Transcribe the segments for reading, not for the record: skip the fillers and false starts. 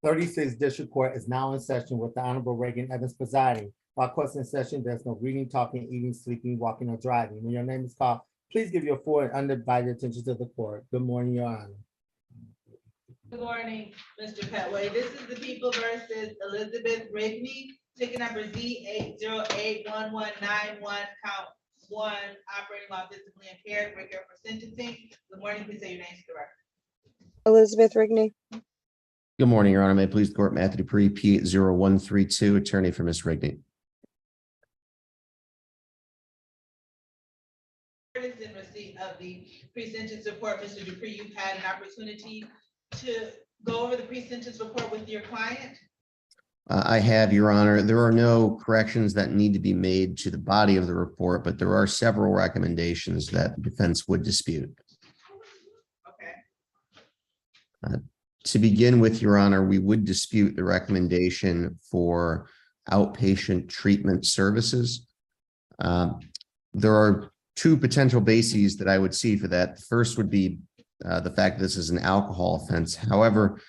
36th District Court is now in session with the Honorable Raeigen Evans presiding. While court's in session, there's no reading, talking, eating, sleeping, walking, or driving. When your name is called, please give your full and undivided attention to the court. Good morning, Your Honor. Good morning, Mr. Petway. This is the People versus Elizabeth Rigney, ticket number Z8081191, count 1, operating while physically impaired, regular for sentencing. Good morning, please say your name to the record. Elizabeth Rigney. Good morning, Your Honor. May it please the court, Matthew Dupree, P80132, attorney for Ms. Rigney. Is in receipt of the pre-sentence report. Mr. Dupree, you've had an opportunity to go over the pre-sentence report with your client. I have, Your Honor. There are no corrections that need to be made to the body of the report, but there are several recommendations that the defense would dispute. Okay. To begin with, Your Honor, we would dispute the recommendation for outpatient treatment services. There are two potential bases that I would see for that. The first would be the fact that this is an alcohol offense. However,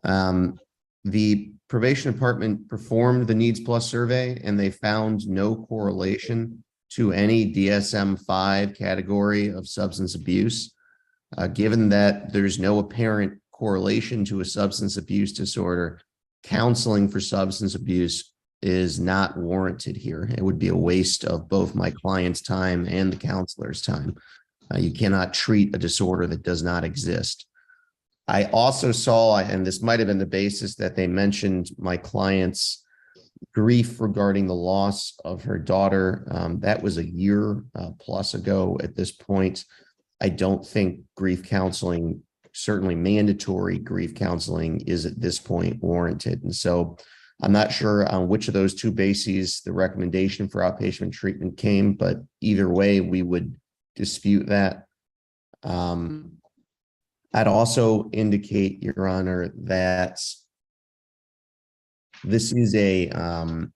the probation department performed the Needs Plus survey and they found no correlation to any DSM-5 category of substance abuse. Given that there's no apparent correlation to a substance abuse disorder, counseling for substance abuse is not warranted here. It would be a waste of both my client's time and the counselor's time. You cannot treat a disorder that does not exist. I also saw, and this might have been the basis that they mentioned, my client's grief regarding the loss of her daughter. That was a year plus ago at this point. I don't think grief counseling, certainly mandatory grief counseling, is at this point warranted. And so I'm not sure on which of those two bases the recommendation for outpatient treatment came, but either way, we would dispute that. I'd also indicate, Your Honor, that this is a, I'm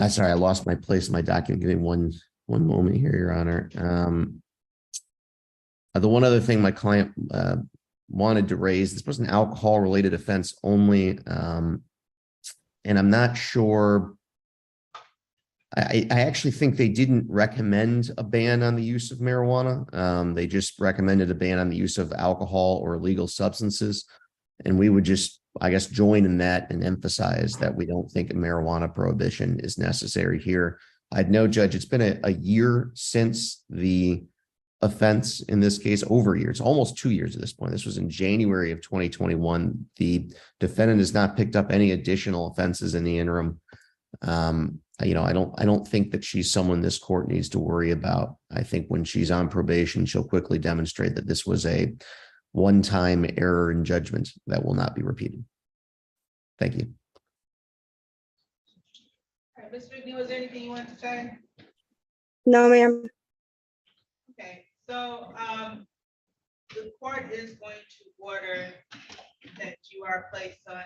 sorry, I lost my place in my document. Give me one moment here, Your Honor. The one other thing my client wanted to raise, this was an alcohol-related offense only, and I'm not sure. I actually think they didn't recommend a ban on the use of marijuana. They just recommended a ban on the use of alcohol or illegal substances. And we would just, I guess, join in that and emphasize that we don't think a marijuana prohibition is necessary here. I'd know, Judge, it's been a year since the offense, in this case, over a year. It's almost 2 years at this point. This was in January of 2021. The defendant has not picked up any additional offenses in the interim. I don't think that she's someone this court needs to worry about. I think when she's on probation, she'll quickly demonstrate that this was a one-time error in judgment that will not be repeated. Thank you. All right, Ms. Rigney, was there anything you wanted to say? No, ma'am. Okay, so the court is going to order that you are placed on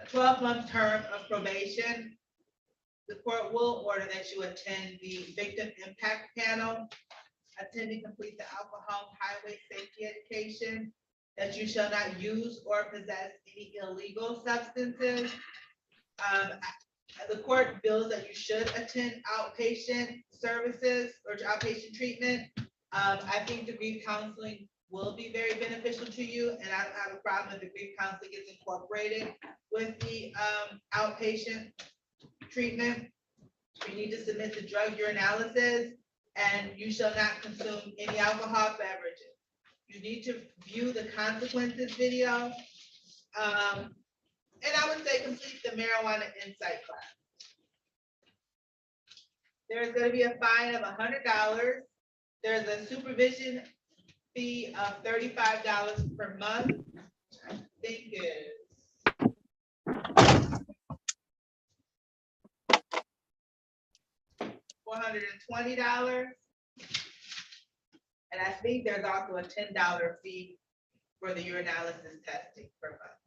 a 12-month term of probation. The court will order that you attend the victim impact panel, attend and complete the alcohol highway safety education, that you shall not use or possess any illegal substances. The court feels that you should attend outpatient services or outpatient treatment. I think the grief counseling will be very beneficial to you, and I don't have a problem if the grief counseling gets incorporated with the outpatient treatment. You need to submit the drug urinalysis, and you shall not consume any alcohol beverages. You need to view the consequences video. And I would say complete the marijuana insight class. There's going to be a fine of $100. There's a supervision fee of $35 per month, which I think is $420. And I think there's also a $10 fee for the urinalysis testing per month,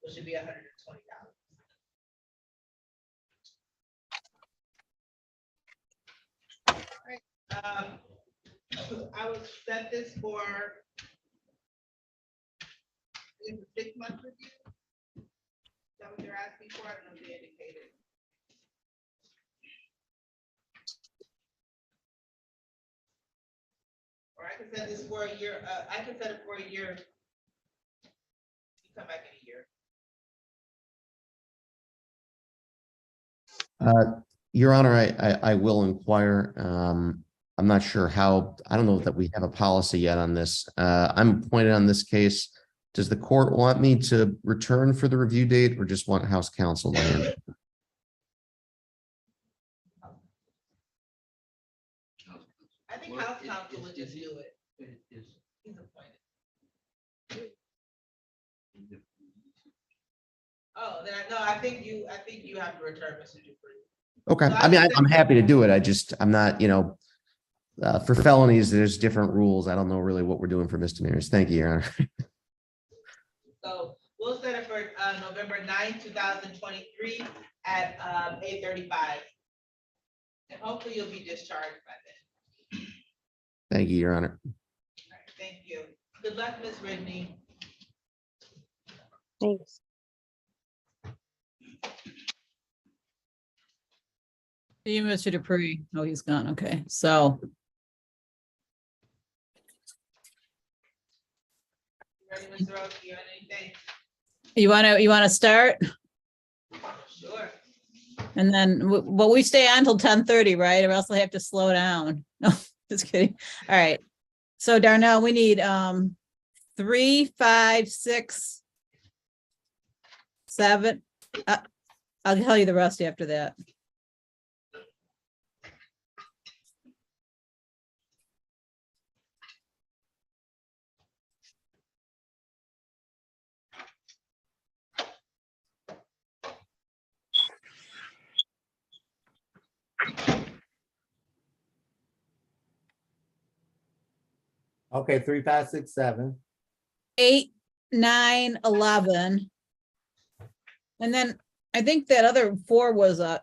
which should be $120. All right. I would set this for is a 6-month review? Is that what they're asking for? I don't know if they indicated. Or I can set this for a year, I can set it for a year. You come back in a year. Your Honor, I will inquire. I'm not sure how, I don't know that we have a policy yet on this. I'm appointed on this case. Does the court want me to return for the review date or just want House counsel to handle it? I think House counsel would just do it. He's appointed. Oh, then I think you have to return, Mr. Dupree. Okay, I mean, I'm happy to do it. I'm not, for felonies, there's different rules. I don't know really what we're doing for misdemeanors. Thank you, Your Honor. So we'll set it for November 9th, 2023 at 8:35. And hopefully you'll be discharged by then. Thank you, Your Honor. All right, thank you. Good luck, Ms. Ridney. Thanks. See you, Mr. Dupree. Oh, he's gone. Okay, so Ready, Mr. Roki, on anything? you want to start? Sure. And then, well, we stay on until 10:30, right? Or else I have to slow down. No, just kidding. All right. So Darnell, we need 3, 5, 6, 7. I'll tell you the rest after that. Okay, 3, 5, 6, 7. 8, 9, 11. And then I think that other 4 was a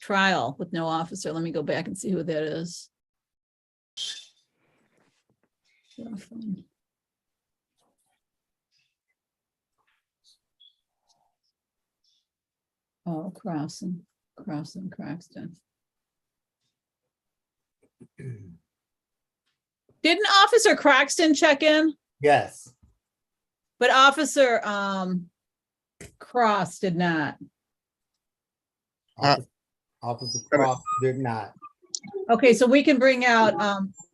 trial with no officer. Let me go back and see who that is. Oh, Croxton. Didn't Officer Croxton check in? Yes. But Officer Cross did not. Officer Cross did not. Okay, so we can bring out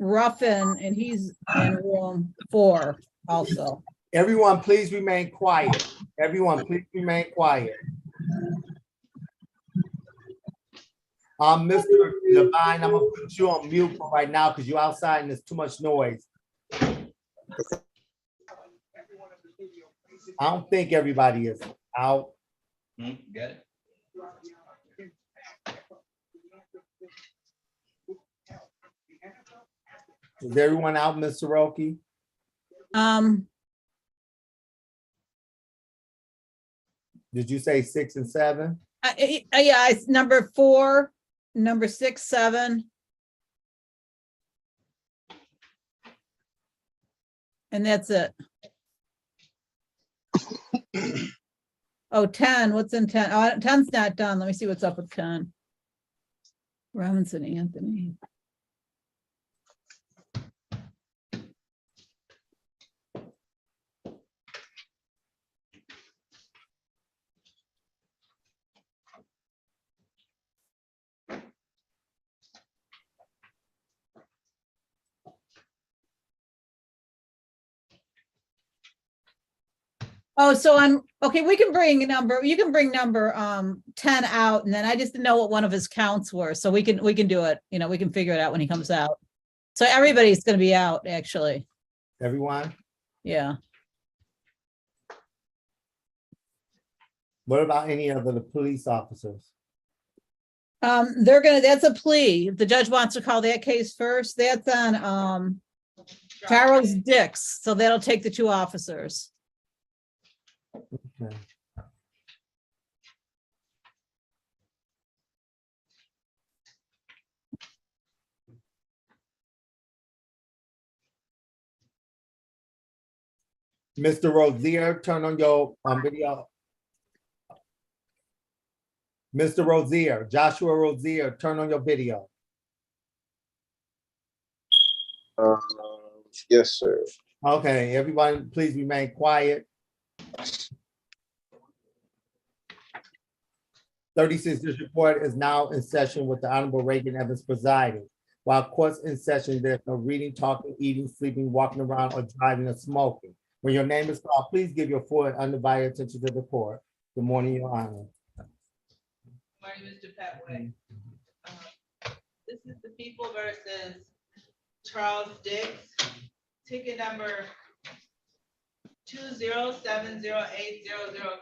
Ruffin, and he's in room 4 also. Everyone, please remain quiet. Everyone, please remain quiet. Mr. Levine, I'm gonna put you on mute for right now because you're outside and there's too much noise. I don't think everybody is out. Got it. Is everyone out, Mr. Roki? Did you say 6 and 7? Yeah, it's number 4, number 6, 7. And that's it. Oh, 10, what's in 10? Oh, 10's not done. Let me see what's up with 10. Robinson Anthony. Oh, so okay, we can bring you can bring number 10 out, and then I just didn't know what one of his counts were. So we can do it, we can figure it out when he comes out. So everybody's gonna be out, actually. Everyone? Yeah. What about any of the police officers? That's a plea. If the judge wants to call that case first, that's on Charles Dix. So that'll take the 2 officers. Okay. Mr. Rozier, turn on your video. Mr. Rozier, Joshua Rozier, turn on your video. Yes, sir. Okay, everybody, please remain quiet. 36th District Court is now in session with the Honorable Raeigen Evans presiding. While court's in session, there's no reading, talking, eating, sleeping, walking around, or driving or smoking. When your name is called, please give your full and undivided attention to the court. Good morning, Your Honor. Morning, Mr. Petway. This is the People versus Charles Dix, ticket number 207080005,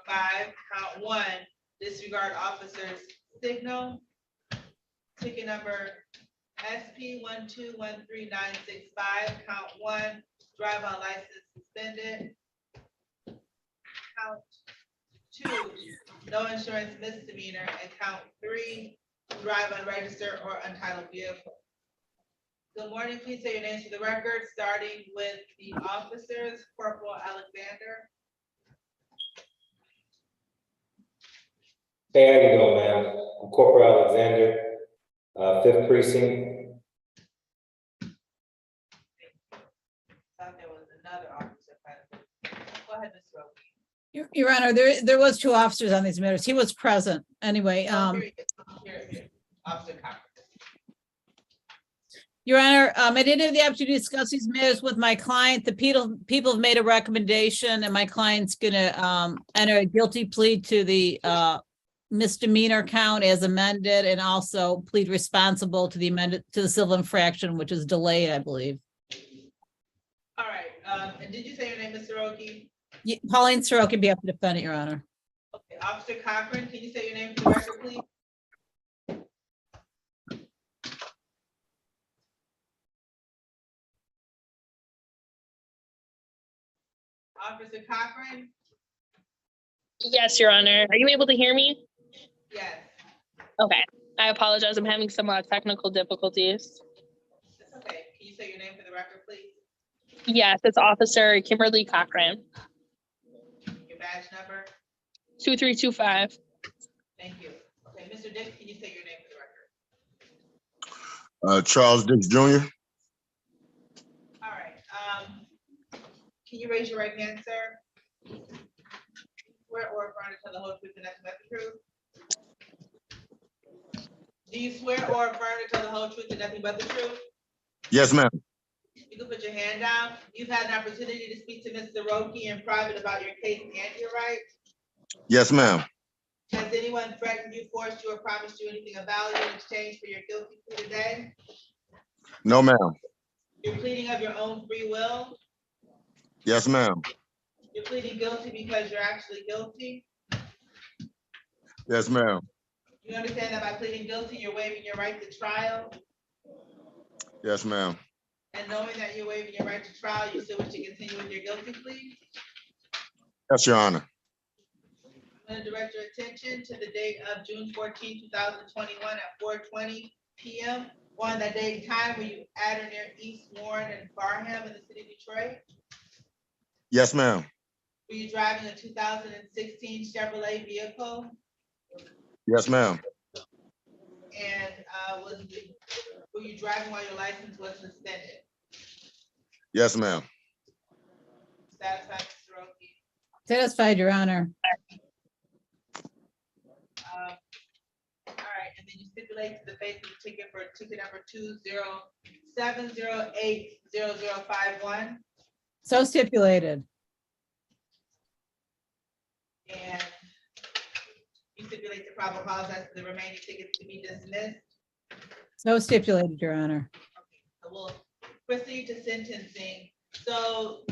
count 1, disregard officer's signal. Ticket number SP 1213965, count 1, drive on license suspended. Count 2, no insurance misdemeanor, and count 3, drive unregistered or untitled vehicle. Good morning, please say your names for the record, starting with the officers, Corporal Alexander. Hey, how you doing, ma'am? I'm Corporal Alexander, 5th Precinct. Thought there was another officer present. Go ahead, Ms. Rowe. Your Honor, there was 2 officers on these matters. He was present. Anyway, Here, Officer Cochran. Your Honor, I didn't have the opportunity to discuss these matters with my client. The people have made a recommendation and my client's gonna enter a guilty plea to the misdemeanor count as amended and also plead responsible to the civil infraction, which is delayed, I believe. All right, and did you say your name, Mr. Roki? Pauline Soroka, be up to defend it, Your Honor. Okay, Officer Cochran, can you say your name for the record, please? Officer Cochran? Yes, Your Honor. Are you able to hear me? Yes, Okay. I apologize. I'm having some technical difficulties. that's okay. Can you say your name for the record, please? Yes, it's Officer Kimberly Cochran, Your badge number? 2325. Thank you. Okay, Mr. Dick, can you say your name for the record? Charles Dix Jr. All right, can you raise your right hand, sir? Swear or affirm to tell the whole truth and nothing but the truth? Do you swear or affirm to tell the whole truth and nothing but the truth? Yes, ma'am. You can put your hand down. You've had an opportunity to speak to Mr. Roki in private about your case and your rights. Yes, ma'am. Has anyone threatened you, forced you, or promised you anything of value in exchange for your guilty plea today? No, ma'am. You're pleading of your own free will. Yes, ma'am. You're pleading guilty because you're actually guilty. Yes, ma'am. You understand that by pleading guilty, you're waiving your right to trial? Yes, ma'am. And knowing that you're waiving your right to trial, you still wish to continue with your guilty plea? Yes, Your Honor. I'm going to direct your attention to the date of June 14, 2021 at 4:20 p.m. on that date and time where you at or near East Warren and Barham in the city of Detroit. Yes, ma'am. Were you driving a 2016 Chevrolet vehicle? Yes, ma'am. And were you driving while your license was suspended? Yes, ma'am. Satisfied, Mr. Roki? Satisfied, Your Honor. All right, and then you stipulate to the face of the ticket for ticket number 207080051. So stipulated. And you stipulate the probable cause as to the remaining tickets to be dismissed. So stipulated, Your Honor. So we'll proceed to sentencing. So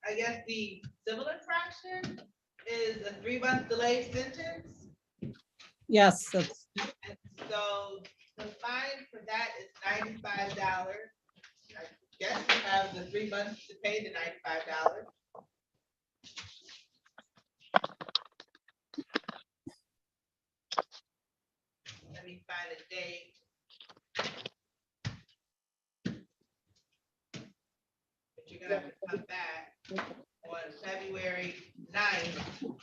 I guess the civil infraction is a 3-month delayed sentence. Yes, that's, And so the fine for that is $95. I guess you have the 3 months to pay the $95. Let me find a date. you're gonna have to come back on February 9th.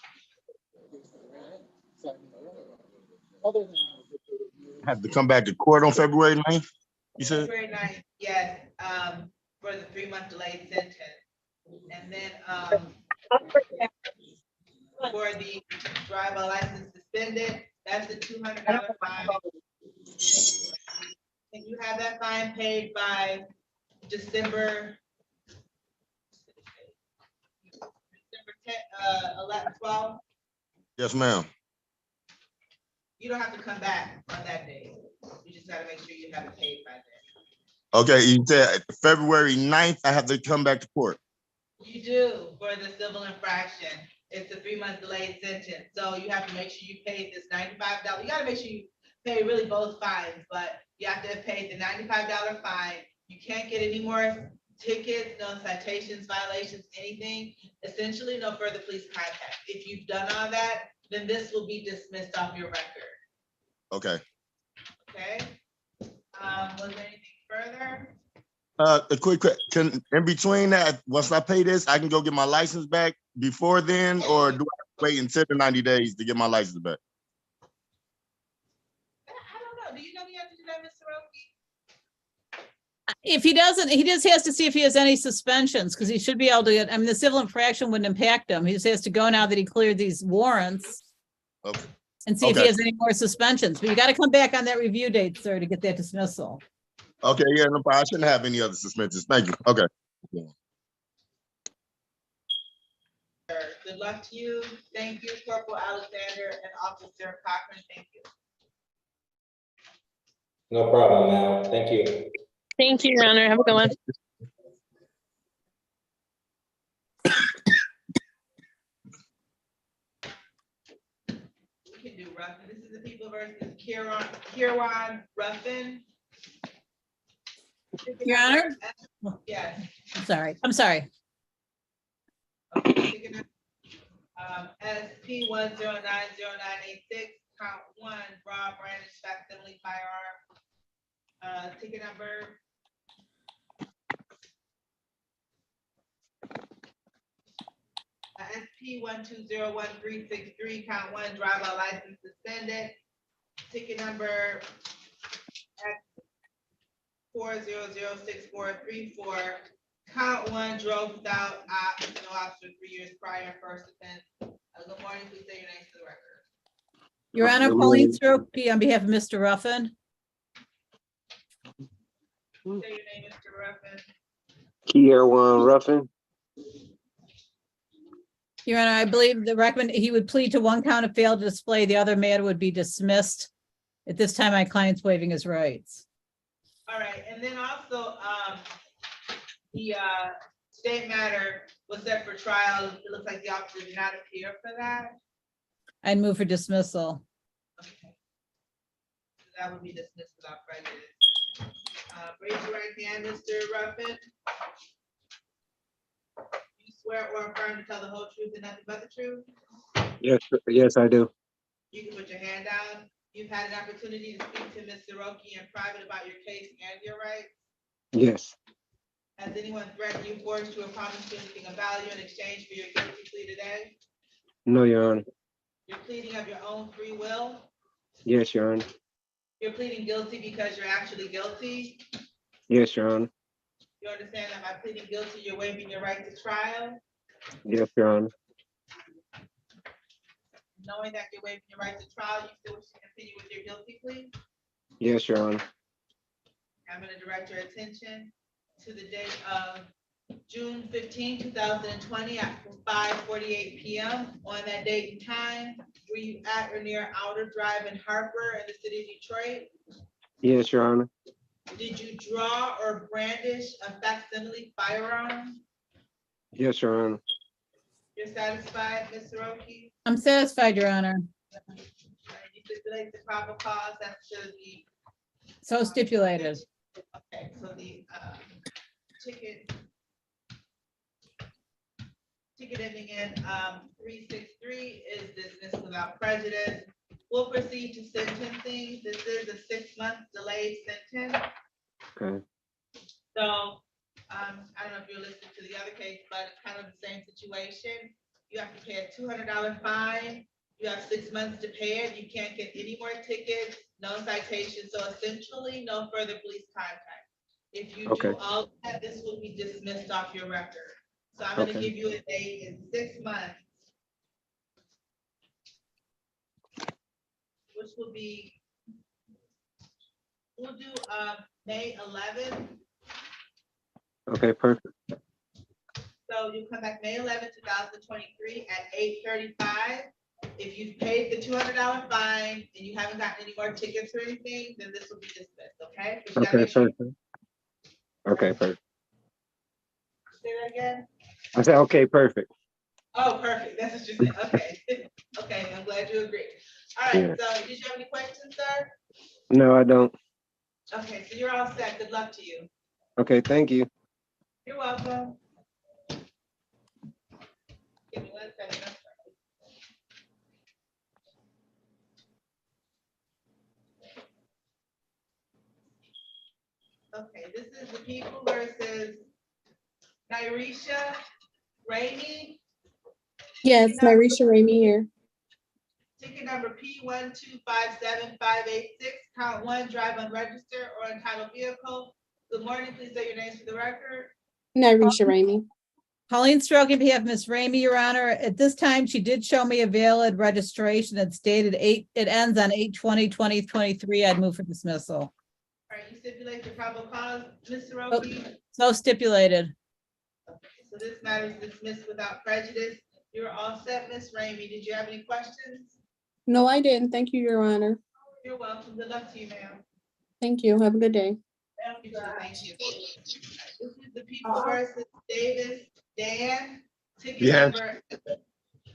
Have to come back to court on February 9th, you said? February 9th, yes, for the 3-month delayed sentence. And then, for the driver license suspended, that's a $200 fine. And you have that fine paid by December 12th. Yes, ma'am. You don't have to come back on that day. You just gotta make sure you have it paid by then. Okay, you said February 9th, I have to come back to court. You do for the civil infraction. It's a 3-month delayed sentence. So you have to make sure you pay this $95. You gotta make sure you pay really both fines, but you have to pay the $95 fine. You can't get any more tickets, no citations, violations, anything. Essentially, no further police contact. If you've done all that, then this will be dismissed off your record. Okay. Okay? Was there anything further? A quick, can, in between that, once I pay this, I can go get my license back before then, or do I have to wait until the 90 days to get my license back? I don't know. Do you know the answer to that, Mr. Roki? If he doesn't, he just has to see if he has any suspensions, because he should be able to get, I mean, the civil infraction wouldn't impact him. He just has to go now that he cleared these warrants Okay. and see if he Okay. has any more suspensions. But you gotta come back on that review date, sir, to get that dismissal. Okay, yeah, no problem. I shouldn't have any other suspensions. Thank you. Okay. Good luck to you. Thank you, Corporal Alexander and Officer Cochran. Thank you. No problem, ma'am. Thank you. Thank you, Your Honor. Have a good one. We can do Ruffin. This is the people versus Kieran Ruffin. Your Honor? Yes. I'm sorry. SP 1090986, count 1, raw brandish facsimile firearm. Ticket number. SP 1201363, count 1, driver license suspended. Ticket number X 4006434, count 1, drove without no officer 3 years prior, first offense. Good morning, please say your name to the record. Your Honor, Pauline Stroke on behalf of Mr. Ruffin. Say your name, Mr. Ruffin. Kieran Ruffin. Your Honor, I believe he would plead to one count of failed to display, the other matter would be dismissed. At this time, my client's waiving his rights. All right, and then also, the state matter was set for trial. It looks like the officer did not appear for that. I'd move for dismissal. Okay. So that would be dismissed without prejudice. Raise your right hand, Mr. Ruffin. You swear or affirm to tell the whole truth and nothing but the truth? Yes, I do. You can put your hand down. You've had an opportunity to speak to Mr. Roki in private about your case and your rights. Yes. Has anyone threatened you, forced you, or promised you anything of value in exchange for your guilty plea today? No, Your Honor. You're pleading of your own free will? Yes, Your Honor. You're pleading guilty because you're actually guilty? Yes, Your Honor. You understand that by pleading guilty, you're waiving your right to trial? Yes, Your Honor. Knowing that you're waiving your right to trial, you still wish to continue with your guilty plea? Yes, Your Honor. I'm going to direct your attention to the date of June 15, 2020 at 5:48 p.m. On that date and time, were you at or near Outer Drive in Harper in the city of Detroit? Yes, Your Honor. Did you draw or brandish a facsimile firearm? Yes, Your Honor. You're satisfied, Ms. Roki? I'm satisfied, Your Honor. You stipulate the proper cause, that's to the. So stipulated. Okay, so the ticket ending in 363 is dismissed without prejudice. We'll proceed to sentencing. This is a 6-month delayed sentence. Okay. So I don't know if you're listening to the other case, but it's kind of the same situation. You have to pay a $200 fine. You have 6 months to pay it. You can't get any more tickets, no citations. So essentially, no further police contact. If you Okay. do all that, this will be dismissed off your record. So I'm gonna Okay. give you a date in 6 months. Which will be, we'll do, May 11th. Okay, perfect. So you come back May 11th, 2023 at 8:35. If you've paid the $200 fine and you haven't gotten any more tickets or anything, then this will be dismissed, okay? But you gotta Okay, make sure you perfect. Okay, perfect. say that again. I said, okay, perfect. Oh, perfect. That's what you said. Okay. Okay, I'm glad you agree. All right, Yeah. so did you have any questions, sir? No, I don't. Okay, so you're all set. Good luck to you. Okay, thank you. You're welcome. Give me 1 second. I'm sorry. Okay, this is the people versus Nyrisha Rainey. Yes, Nyrisha Ramey here. Ticket number P1257586, count 1, drive unregistered or untitled vehicle. Good morning, please say your names for the record. Nyrisha Ramey. Pauline Stroke, on behalf of Ms. Ramey, Your Honor. At this time, she did show me a valid registration that stated it ends on 8/20/2023. I'd move for dismissal. All right, you stipulate the probable cause, Ms. Soroki. So stipulated. So this matter is dismissed without prejudice. You're all set, Ms. Ramey. Did you have any questions? No, I didn't. Thank you, Your Honor. You're welcome. Good luck to you, ma'am. Thank you. Have a good day. Thank you. This is the people versus Davis, Dan. Yes.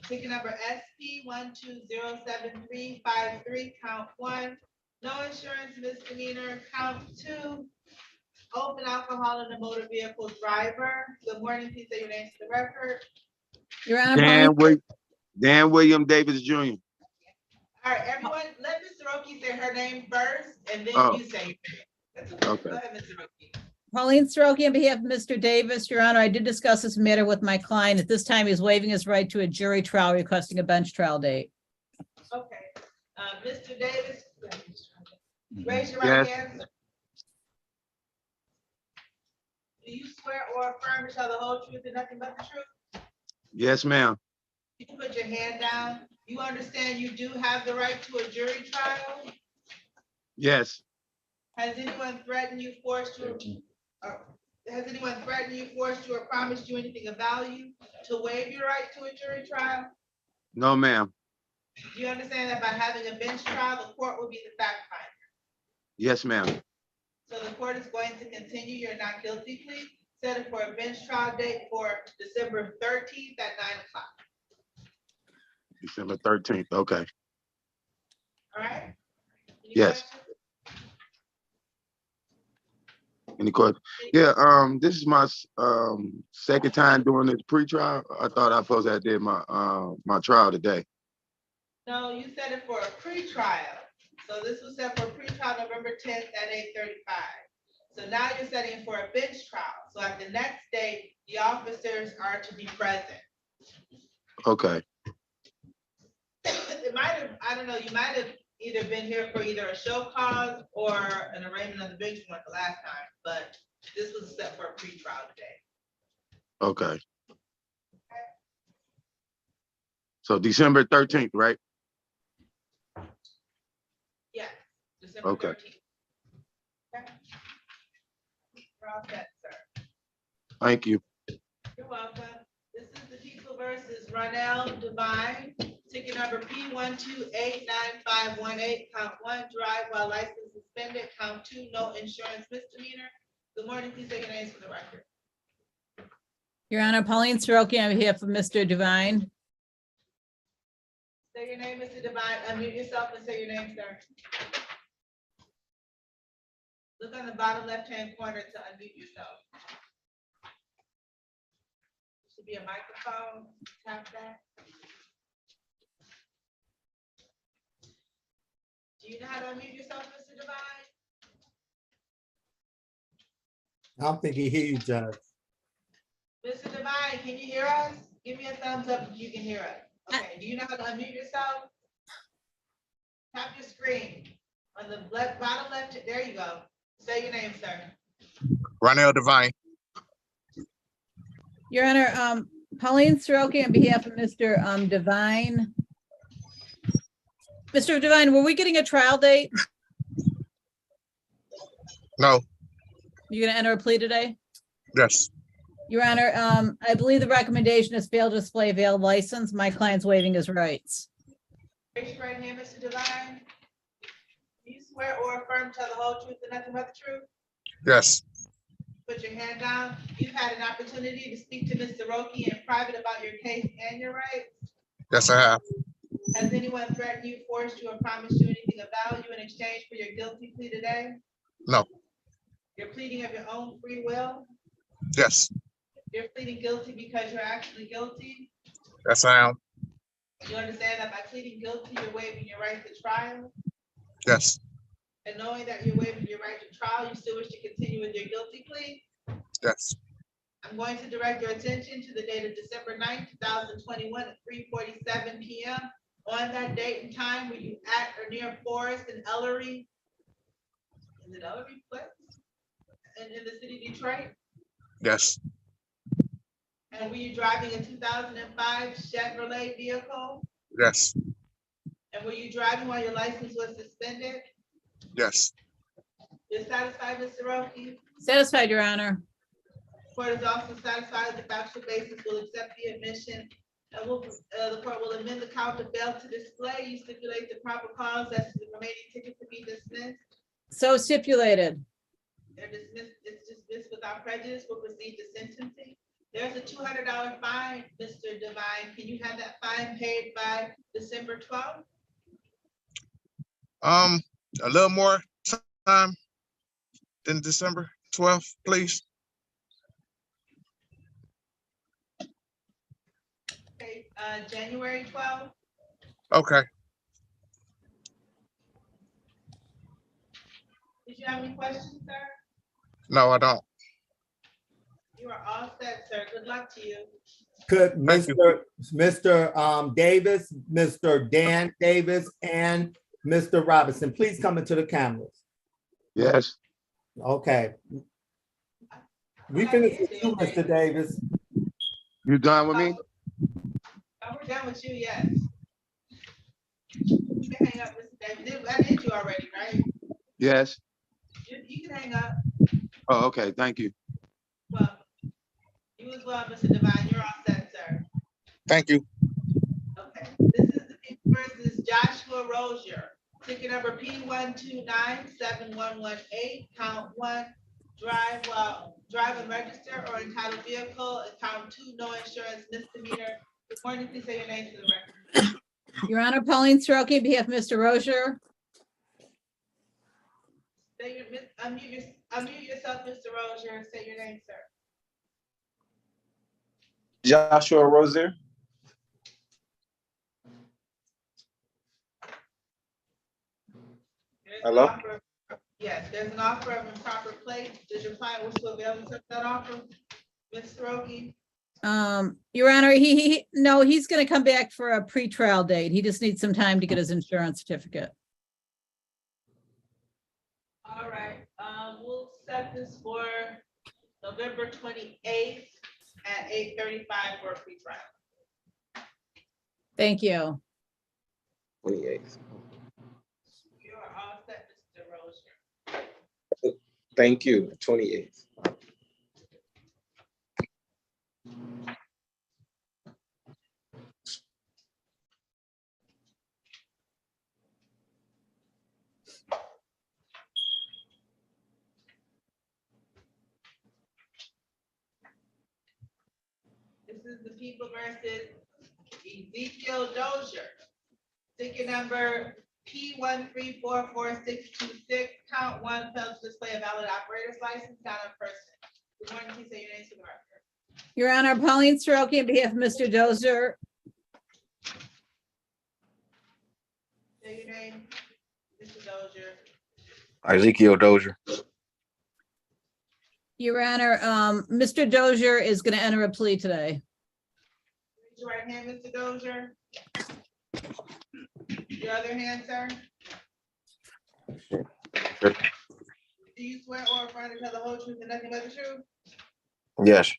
Ticket number SP 1207353, count 1. No insurance misdemeanor, count 2. Open alcohol in the motor vehicle driver. Good morning, please say your name to the record. Your Honor, Pauline, Dan William Davis Jr. All right, everyone, let Ms. Soroki say her name first, and then Oh. you say your name. That's okay. Okay. Go ahead, Ms. Soroki. Pauline Stroke, on behalf of Mr. Davis, Your Honor, I did discuss this matter with my client. At this time, he's waiving his right to a jury trial, requesting a bench trial date. Okay, Mr. Davis, raise your right hand. Do you swear or affirm to tell the whole truth and nothing but the truth? Yes, ma'am. You can put your hand down. You understand you do have the right to a jury trial? Yes. Has anyone threatened you, forced you, or promised you anything of value to waive your right to a jury trial? No, ma'am. Do you understand that by having a bench trial, the court will be the fact finder? Yes, ma'am. So the court is going to continue your not guilty plea, set it for a bench trial date for December 13th at 9 o'clock. December 13th. Okay. All right? Any Yes. questions? Any questions? Yeah. This is my second time doing this pre-trial. I thought I supposed to have did my my trial today. No, you set it for a pre-trial. So this was set for pre-trial November 10th at 8:35. So now you're setting for a bench trial. So at the next date, the officers are to be present. Okay. It might have, I don't know, you might have either been here for either a show cause or an arraignment on the bench warrant the last time, but this was set for a pre-trial today. Okay. So December 13th, right? Yeah, December Okay. 13th. Okay. We're all set, sir. Thank you. You're welcome. This is the people versus Ronell Devine, ticket number P1289518, count 1, drive while license suspended, count 2, no insurance misdemeanor. Good morning, please say your names for the record. Your Honor, Pauline Stroke, on behalf of Mr. Devine. Say your name, Mr. Devine, unmute yourself and say your name, sir. Look on the bottom left-hand corner to unmute yourself. Should be a microphone, tap that. Do you know how to unmute yourself, Mr. Devine? I don't think he hear you, Judge. Mr. Devine, can you hear us? Give me a thumbs up if you can hear us. Okay, do you know how to unmute yourself? Tap your screen. On the left, bottom left, there you go. Say your name, sir. Ronell Devine. Your Honor, Pauline Soroki on behalf of Mr. Devine. Mr. Devine, were we getting a trial date? No, You're gonna enter a plea today? yes, Your Honor, I believe the recommendation is fail to display a valid license. My client's waiving his rights. Raise your right hand, Mr. Devine. Do you swear or affirm to tell the whole truth and nothing but the truth? yes, Put your hand down. You've had an opportunity to speak to Mr. Roki in private about your case and your rights. yes, I have. Has anyone threatened you, forced you, or promised you anything of value in exchange for your guilty plea today? No, You're pleading of your own free will. yes, You're pleading guilty because you're actually guilty. yes, I am. You understand that by pleading guilty, you're waiving your right to trial. Yes, And knowing that you're waiving your right to trial, you still wish to continue with your guilty plea. yes, I'm going to direct your attention to the date of December 9th, 2021 at 3:47 p.m. On that date and time, were you at or near Forest and Ellery? Is it Ellery Place? In the city of Detroit? yes, And were you driving a 2005 Chevrolet vehicle? yes, And were you driving while your license was suspended? yes, You're satisfied, Mr. Roki? Satisfied, Your Honor. Court is also satisfied that the factual basis will accept the admission. And the court will amend the count of fail to display. You stipulate the proper cause as to the remaining tickets to be dismissed. So stipulated. They're dismissed, it's dismissed without prejudice. We'll proceed to sentencing. There's a $200 fine, Mr. Devine. Can you have that fine paid by December 12th? A little more time than December 12th, please. Okay, January 12th. Okay, Did you have any questions, sir? no, I don't. You are all set, sir. Good luck to you. Could Thank you. Mr. Davis, Mr. Dan Davis, and Mr. Robinson, please come into the cameras. Yes. Okay. We finished with you, Mr. Davis. You done with me? Oh, we're done with you, yes. You can hang up, Mr. Davis. I did you already, right? Yes. You can hang up. Oh, okay. Thank you. Well, you as well, Mr. Devine. You're all set, sir. Thank you. Okay. This is the people versus Joshua Rozier. Ticket number P1297118, count 1, drive and register or entitled vehicle, and count 2, no insurance misdemeanor. Good morning, please say your name to the record. Your Honor, Pauline Soroki on behalf of Mr. Rozier. Say your, unmute yourself, Mr. Rozier, and say your name, sir. Joshua Rozier. Hello? Yes, there's an offer of improper plate. Does your client wish to avail himself of that offer? Ms. Soroki? Your Honor, no, he's gonna come back for a pretrial date. He just needs some time to get his insurance certificate. All right, we'll set this for November 28th at 8:35 for a pretrial. Thank you. 28th. You are all set, Mr. Rozier. Thank you. 28th. This is the people versus Ezekiel Dozier. Ticket number P1344626, count 1, fails to display a valid operator's license, not a person. Good morning, please say your name to the record. Your Honor, Pauline Soroki on behalf of Mr. Dozier. Say your name, Mr. Dozier. Ezekiel Dozier. Your Honor, Mr. Dozier is going to enter a plea today. Raise your right hand, Mr. Dozier. Your other hand, sir. Do you swear or affirm to tell the whole truth and nothing but the truth? Yes.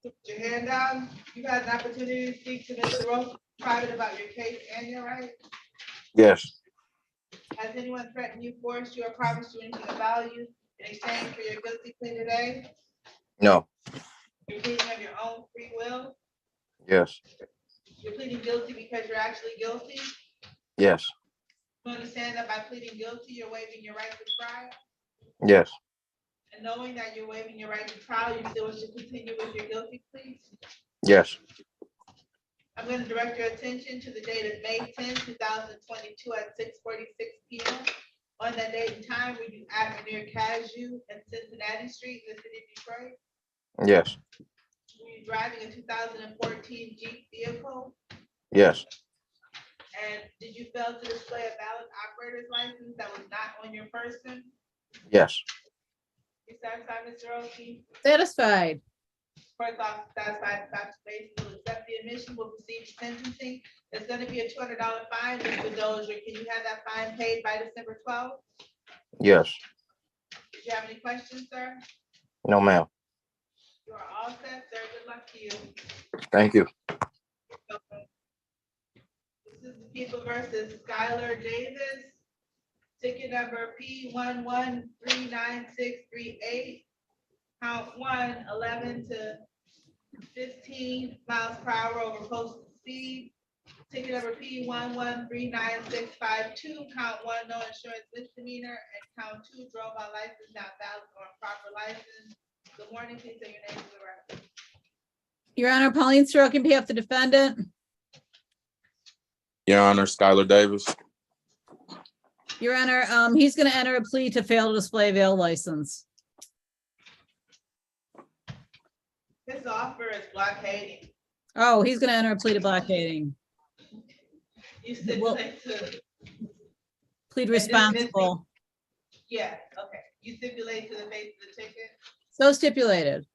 Put your hand down. You've had an opportunity to speak to Mr. Rose private about your case and your rights. Yes. Has anyone threatened you, forced you, or promised you anything of value in exchange for your guilty plea today? No. You're pleading of your own free will. Yes. You're pleading guilty because you're actually guilty. Yes. You understand that by pleading guilty, you're waiving your right to trial? Yes. And knowing that you're waiving your right to trial, you still wish to continue with your guilty plea? Yes. I'm going to direct your attention to the date of May 10, 2022 at 6:46 p.m. On that date and time, were you at or near Cashew and Cincinnati Street in the city of Detroit? Yes. Were you driving a 2014 Jeep vehicle? Yes. And did you fail to display a valid operator's license that was not on your person? Yes. You satisfied, Mr. Oki? Satisfied. First off, satisfied, Dr. Bates will accept the admission, will proceed to sentencing. There's going to be a $200 fine, Mr. Dozier. Can you have that fine paid by December 12th? Yes. Did you have any questions, sir? No, ma'am. You are all set, sir. Good luck to you. Thank you. This is the people versus Skylar Davis. Ticket number P11396338. Count 1, 11 to 15 miles per hour over posted speed. Ticket number P113962. Count 1, no insurance misdemeanor, and count 2, drove on license not valid or improper license. Good morning, please say your name for the record. Your Honor, Pauline Stroke on behalf of the defendant. Your Honor, Skylar Davis. Your Honor, he's going to enter a plea to fail to display a veil license. His offer is blockading. Oh, he's going to enter a plea to blockading. You stipulate to, Plead responsible. yeah, okay. You stipulate to the face of the ticket. So stipulated.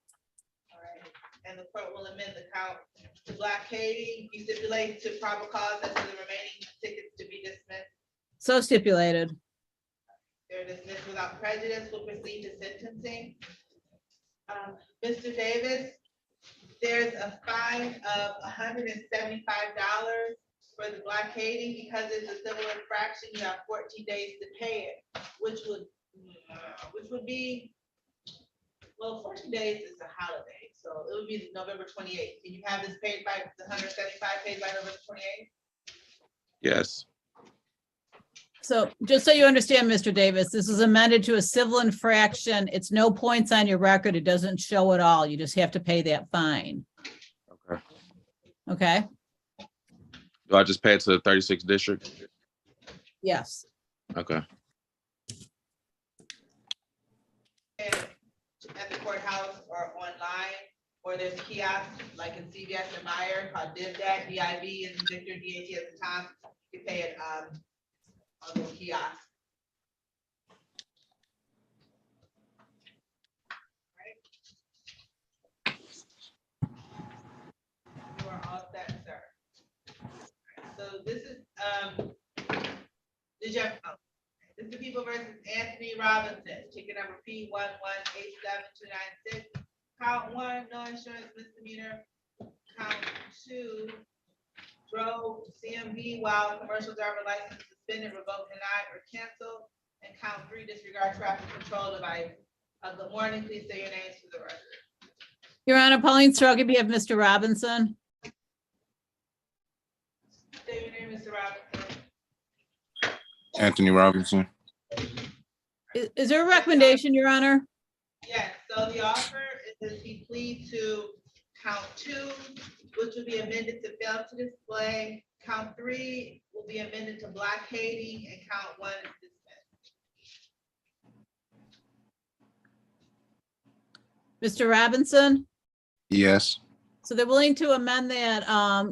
All right, and the court will amend the count to blockading. You stipulate to proper cause as to the remaining tickets to be dismissed. So stipulated. They're dismissed without prejudice. We'll proceed to sentencing. Mr. Davis, there's a fine of $175 for the blockading. Because it's a civil infraction, you have 14 days to pay it, which would be, well, 14 days is a holiday, so it would be November 28th. Can you have this paid by the 175 paid by November 28th? Yes. So just so you understand, Mr. Davis, this is amended to a civil infraction. It's no points on your record. It doesn't show at all. You just have to pay that fine. Okay. Okay? Do I just pay it to the 36th district? Yes. Okay. And at the courthouse or online, or there's kiosks like in CVS and Meyer called DivDat, DIV, and Victor DAT at the time. You pay it on the kiosk. You are all set, sir. So this is, did you have, oh, this is the people versus Anthony Robinson, ticket number P11872296. Count 1, no insurance misdemeanor. Count 2, drove CMV while commercial driver license suspended, revoked, denied, or canceled. And count 3, disregard traffic control device. Good morning, please say your names for the record. Your Honor, Pauline Stroke on behalf of Mr. Robinson. Say your name, Mr. Robinson. Anthony Robinson. Is there a recommendation, Your Honor? Yes, so the offer is that he plead to count 2, which will be amended to fail to display. Count 3 will be amended to blockading, and count 1 is dismissed. Mr. Robinson? Yes. So they're willing to amend that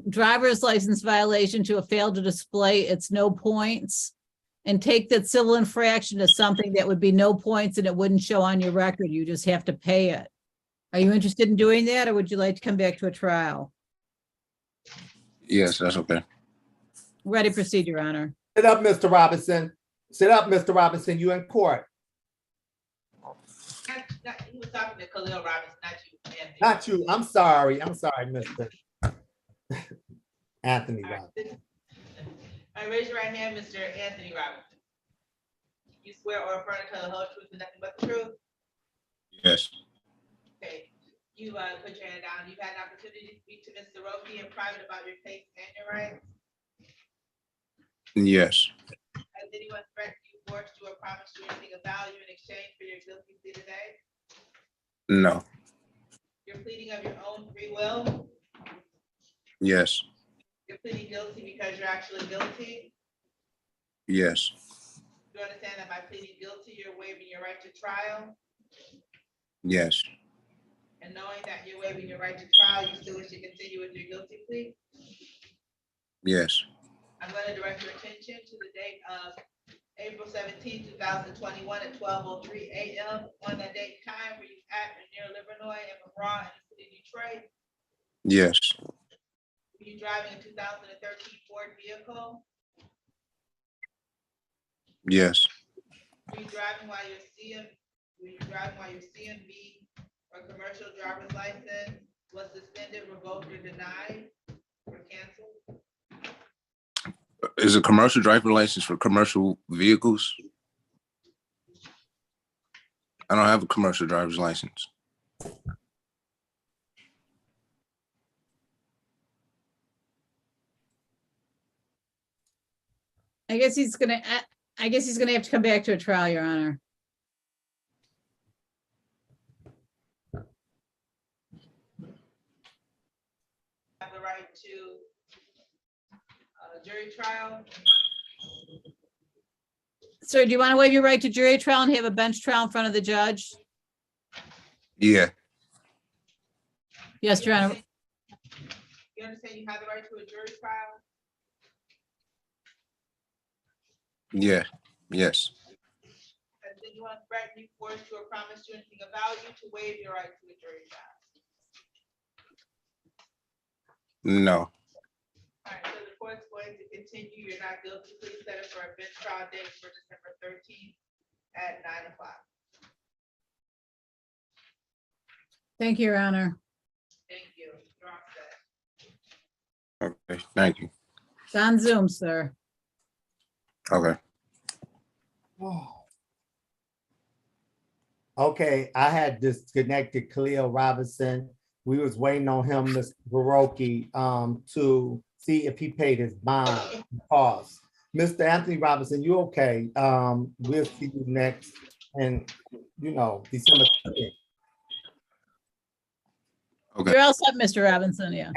driver's license violation to a fail to display. It's no points. and take that civil infraction as something that would be no points and it wouldn't show on your record. You just have to pay it. Are you interested in doing that, or would you like to come back to a trial? Yes, that's okay. Ready, proceed, Your Honor. Sit up, Mr. Robinson. Sit up, Mr. Robinson. You in court. He was talking to Khalil Robbins, not you, Anthony. Not you. I'm sorry. I'm sorry, Mr. Anthony All right. Robinson. All right, raise your right hand, Mr. Anthony Robinson. You swear or affirm to tell the whole truth and nothing but the truth? Yes. Okay, you put your hand down. You've had an opportunity to speak to Mr. Roki in private about your case and your rights. Yes. Has anyone threatened you, forced you, or promised you anything of value in exchange for your guilty plea today? No. You're pleading of your own free will. Yes. You're pleading guilty because you're actually guilty. Yes. You understand that by pleading guilty, you're waiving your right to trial, Yes. and knowing that you're waiving your right to trial, you still wish to continue with your guilty plea? Yes. I'm going to direct your attention to the date of April 17, 2021 at 12:03 a.m. On that date and time, were you at or near Livernois and McGraw in the city of Detroit? Yes. Were you driving a 2013 Ford vehicle? Yes. Were you driving while your CMV or commercial driver's license was suspended, revoked, or denied, or canceled? Is a commercial driver license for commercial vehicles? I don't have a commercial driver's license. I guess he's gonna have to come back to a trial, Your Honor. Have the right to jury trial? Sir, do you want to waive your right to jury trial and have a bench trial in front of the judge? Yeah. Yes, Your Honor. You understand you have the right to a jury trial? Yeah. Yes. And then you want to threaten you, force you, or promise you anything of value to waive your right to a jury trial? No. All right, so the court's going to continue. You're not guilty. Please set it for a bench trial date for December 13th at 9 o'clock. Thank you, Your Honor. Thank you. You're all set. Okay. Thank you. It's on Zoom, sir. Okay. Okay, I had disconnected Khalil Robinson. We was waiting on him, Mr. Baroki, to see if he paid his bond costs. Mr. Anthony Robinson, you okay? We'll see you next, and December 2nd. Okay. You're all set, Mr. Robinson, yeah.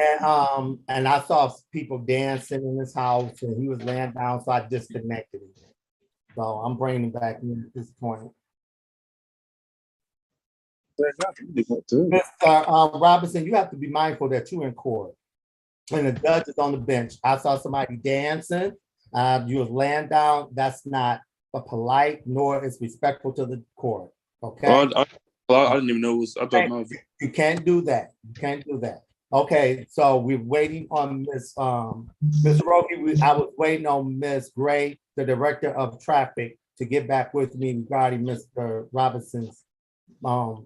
And I saw people dancing in his house, and he was laying down, so I disconnected him. So I'm bringing him back in at this point. Mr. Robinson, you have to be mindful that you're in court, and the judge is on the bench. I saw somebody dancing. You was laying down. That's not a polite nor is respectful to the court. Okay. I didn't even know it was. I thought my. You can't do that. You can't do that. Okay, so we're waiting on Ms. Roki. I was waiting on Ms. Gray, the director of traffic, to get back with me regarding Mr. Robinson's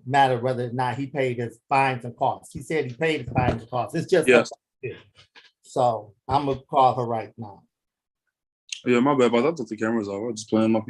matter, whether or not he paid his fines and costs. He said he paid his fines and costs. It's just Yes. So I'm gonna call her right now. Yeah, my bad, but I thought the cameras off. I was just playing my